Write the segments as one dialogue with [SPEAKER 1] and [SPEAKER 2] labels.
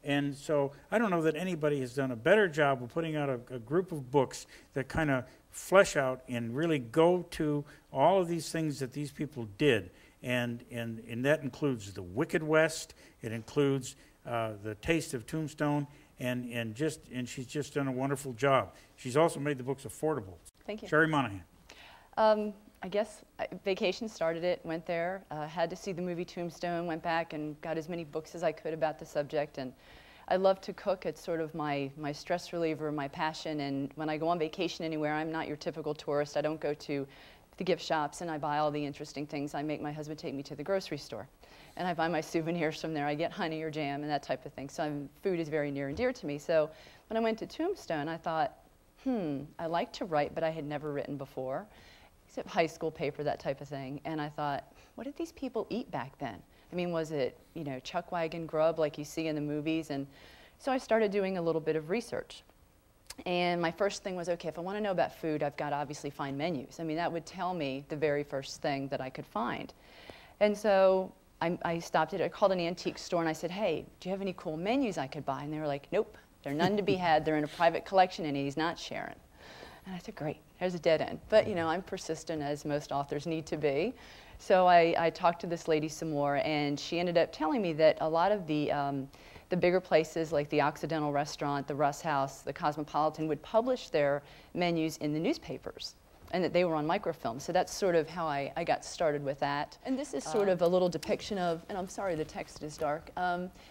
[SPEAKER 1] And so I don't know that anybody has done a better job of putting out a group of books that kind of flesh out and really go to all of these things that these people did. And that includes the Wicked West. It includes the Taste of Tombstone. And she's just done a wonderful job. She's also made the books affordable.
[SPEAKER 2] Thank you.
[SPEAKER 1] Sherry Monahan.
[SPEAKER 2] I guess vacation started it, went there, had to see the movie Tombstone, went back and got as many books as I could about the subject. And I love to cook. It's sort of my stress reliever, my passion. And when I go on vacation anywhere, I'm not your typical tourist. I don't go to the gift shops and I buy all the interesting things. I make my husband take me to the grocery store. And I buy my souvenirs from there. I get honey or jam and that type of thing. So food is very near and dear to me. So when I went to Tombstone, I thought, I like to write, but I had never written before, except high school paper, that type of thing. And I thought, what did these people eat back then? I mean, was it, chuck wagon grub like you see in the movies? And so I started doing a little bit of research. And my first thing was, okay, if I want to know about food, I've got to obviously find menus. I mean, that would tell me the very first thing that I could find. And so I stopped it. I called an antique store and I said, hey, do you have any cool menus I could buy? And they were like, nope, they're none to be had. They're in a private collection and he's not sharing. And I said, great, there's a dead end. But, I'm persistent, as most authors need to be. So I talked to this lady some more, and she ended up telling me that a lot of the bigger places like the Occidental Restaurant, the Russ House, the Cosmopolitan would publish their menus in the newspapers, and that they were on microfilm. So that's sort of how I got started with that. And this is sort of a little depiction of, and I'm sorry the text is dark,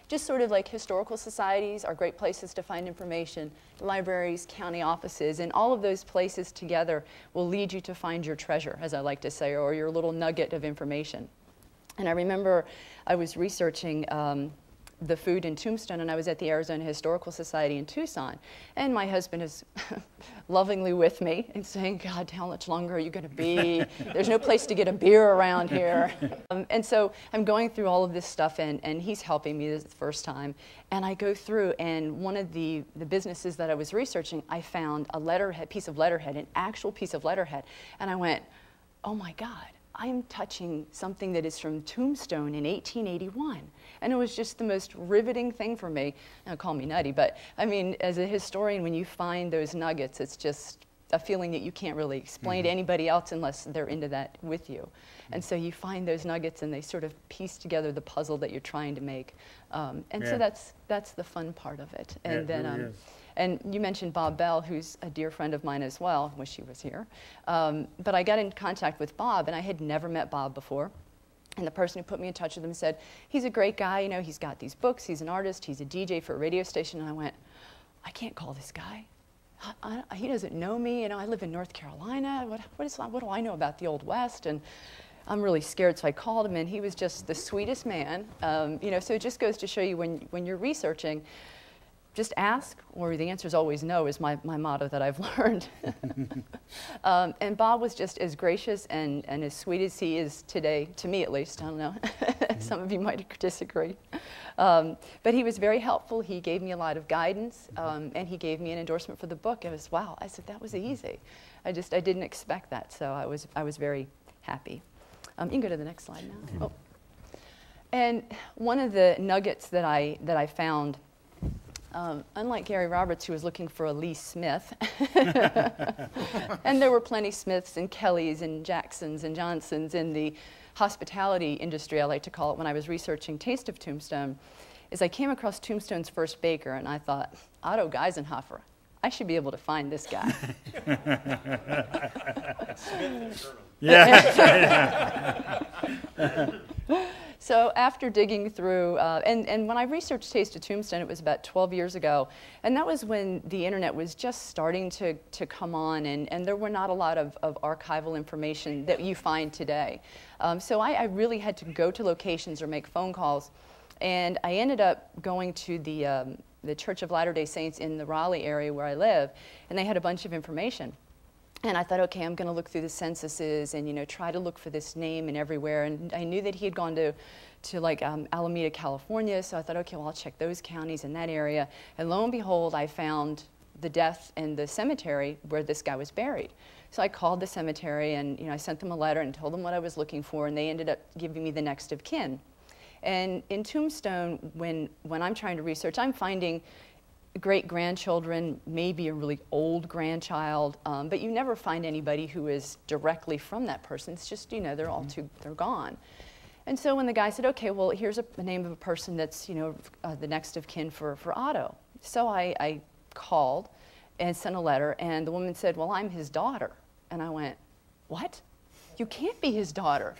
[SPEAKER 2] just sort of like historical societies are great places to find information, libraries, county offices, and all of those places together will lead you to find your treasure, as I like to say, or your little nugget of information. And I remember I was researching the food in Tombstone, and I was at the Arizona Historical Society in Tucson. And my husband is lovingly with me and saying, God, how much longer are you going to be? There's no place to get a beer around here. And so I'm going through all of this stuff, and he's helping me. This is the first time. And I go through, and one of the businesses that I was researching, I found a letterhead, piece of letterhead, an actual piece of letterhead. And I went, oh my God, I'm touching something that is from Tombstone in 1881. And it was just the most riveting thing for me. Now, call me nutty, but I mean, as a historian, when you find those nuggets, it's just a feeling that you can't really explain to anybody else unless they're into that with you. And so you find those nuggets and they sort of piece together the puzzle that you're trying to make. So that's the fun part of it. And then,
[SPEAKER 1] really
[SPEAKER 2] and you mentioned Bob Bell, who's a dear friend of mine as well. Wish he was here. But I got in contact with Bob, and I had never met Bob before. And the person who put me in touch with him said, he's a great guy, he's got these books, he's an artist, he's a DJ for a radio station. And I went, I can't call this guy. He doesn't know me, I live in North Carolina. What do I know about the Old West? And I'm really scared, so I called him, and he was just the sweetest man. So it just goes to show you when you're researching, just ask, or the answer is always no, is my motto that I've learned. And Bob was just as gracious and as sweet as he is today, to me at least. I don't know. Some of you might disagree. But he was very helpful. He gave me a lot of guidance, and he gave me an endorsement for the book. It was, wow, I said, that was easy. I didn't expect that, so I was very happy. You can go to the next slide now. Oh. And one of the nuggets that I found, unlike Gary Roberts, who was looking for a Lee Smith, and there were plenty Smiths and Kellys and Jacksons and Johnsons in the hospitality industry, I like to call it, when I was researching Taste of Tombstone, is I came across Tombstone's first baker, and I thought, Otto Geisenhofer, I should be able to find this guy.
[SPEAKER 1] Yeah.
[SPEAKER 2] So after digging through, and when I researched Taste of Tombstone, it was about 12 years ago, and that was when the internet was just starting to come on, and there were not a lot of archival information that you find today. So I really had to go to locations or make phone calls, and I ended up going to the Church of Latter-day Saints in the Raleigh area where I live, and they had a bunch of information. And I thought, okay, I'm going to look through the censuses and, try to look for this name and everywhere. And I knew that he had gone to like Alameda, California. So I thought, okay, well, I'll check those counties in that area. And lo and behold, I found the death in the cemetery where this guy was buried. So I called the cemetery and, I sent them a letter and told them what I was looking for. And they ended up giving me the next of kin. And in Tombstone, when I'm trying to research, I'm finding great-grandchildren, maybe a really old grandchild, but you never find anybody who is directly from that person. It's just, you know, they're all they're gone. And so when the guy said, okay, well, here's the name of a person that's, you know, the next of kin for Otto. So I called and sent a letter, and the woman said, well, I'm his daughter. And I went, what? You can't be his daughter.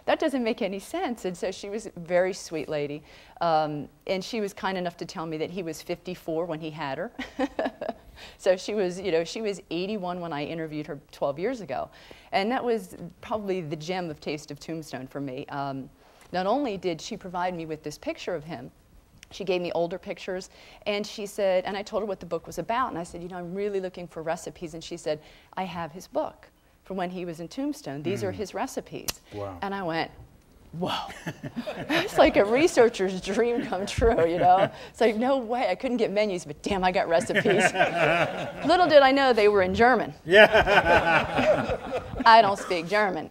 [SPEAKER 2] That doesn't make any sense. And so she was a very sweet lady. And she was kind enough to tell me that he was 54 when he had her. So she was, you know, she was 81 when I interviewed her 12 years ago. And that was probably the gem of Taste of Tombstone for me. Not only did she provide me with this picture of him, she gave me older pictures, and she said, and I told her what the book was about, and I said, you know, I'm really looking for recipes, and she said, I have his book from when he was in Tombstone. These are his recipes. Wow. And I went, whoa. It's like a researcher's dream come true, you know? It's like, no way, I couldn't get menus, but damn, I got recipes. Little did I know they were in German. Yeah. I don't speak German.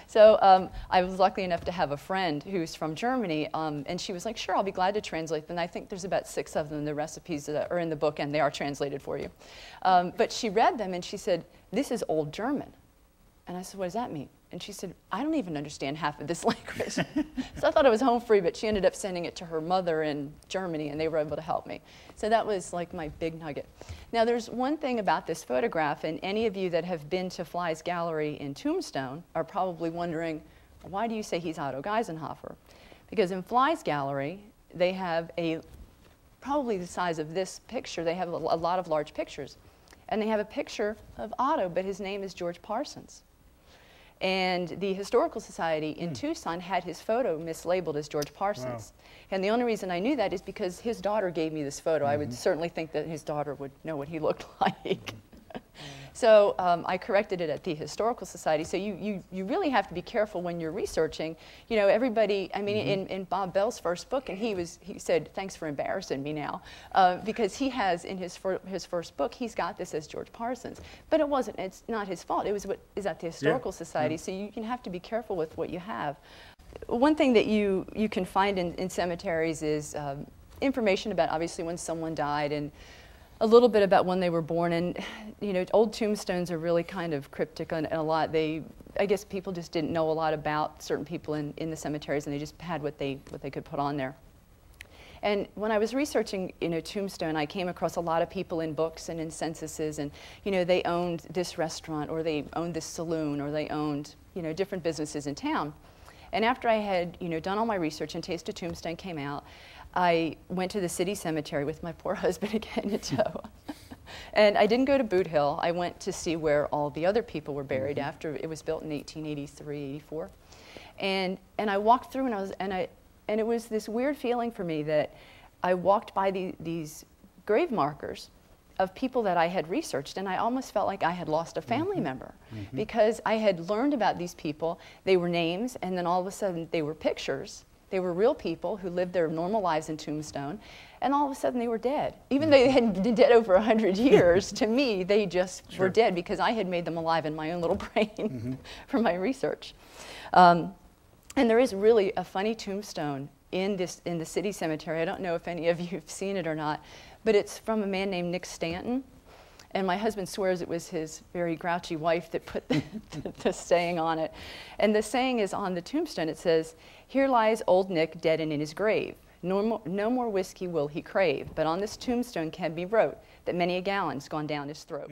[SPEAKER 2] So I was lucky enough to have a friend who's from Germany, and she was like, sure, I'll be glad to translate them. And I think there's about 6 of them, the recipes that are in the book, and they are translated for you. But she read them, and she said, this is Old German. And I said, what does that mean? And she said, I don't even understand half of this language. So I thought it was home free, but she ended up sending it to her mother in Germany, and they were able to help me. So that was like my big nugget. Now there's one thing about this photograph, and any of you that have been to Fly's Gallery in Tombstone are probably wondering, why do you say he's Otto Geisenhofer? Because in Fly's Gallery, they have probably the size of this picture, they have a lot of large pictures. And they have a picture of Otto, but his name is George Parsons. And the Historical Society in Tucson had his photo mislabeled as George Parsons. Wow. And the only reason I knew that is because his daughter gave me this photo. I would certainly think that his daughter would know what he looked like. So I corrected it at the Historical Society. So you really have to be careful when you're researching. You know, everybody, I mean, in Bob Bell's first book, and he said, thanks for embarrassing me now, because he has, in his first book, he's got this as George Parsons. But it wasn't, it's not his fault. It was what is at the Historical Society, so you can have to be careful with what you have. One thing that you can find in cemeteries is information about, obviously, when someone died, and a little bit about when they were born. And you know, old tombstones are really kind of cryptic, and a lot, I guess people just didn't know a lot about certain people in the cemeteries, and they just had what they could put on there. And when I was researching, you know, Tombstone, I came across a lot of people in books and in censuses, and you know, they owned this restaurant, or they owned this saloon, or they owned, you know, different businesses in town. And after I had, you know, done all my research and Taste of Tombstone came out, I went to the city cemetery with my poor husband again in tow. And I didn't go to Boot Hill. I went to see where all the other people were buried after it was built in 1883, 84. And I walked through, and it was this weird feeling for me that I walked by these grave markers of people that I had researched, and I almost felt like I had lost a family member, because I had learned about these people. They were names, and then all of a sudden they were pictures. They were real people who lived their normal lives in Tombstone, and all of a sudden they were dead. Even though they had been dead over 100 years, to me they just were dead, because I had made them alive in my own little brain from my research. And there is really a funny tombstone in the city cemetery. I don't know if any of you have seen it or not, but it's from a man named Nick Stanton. And my husband swears it was his very grouchy wife that put the saying on it. And the saying is on the tombstone. It says, "Here lies old Nick dead and in his grave. No more whiskey will he crave. But on this tombstone can be wrote that many a gallon's gone down his throat."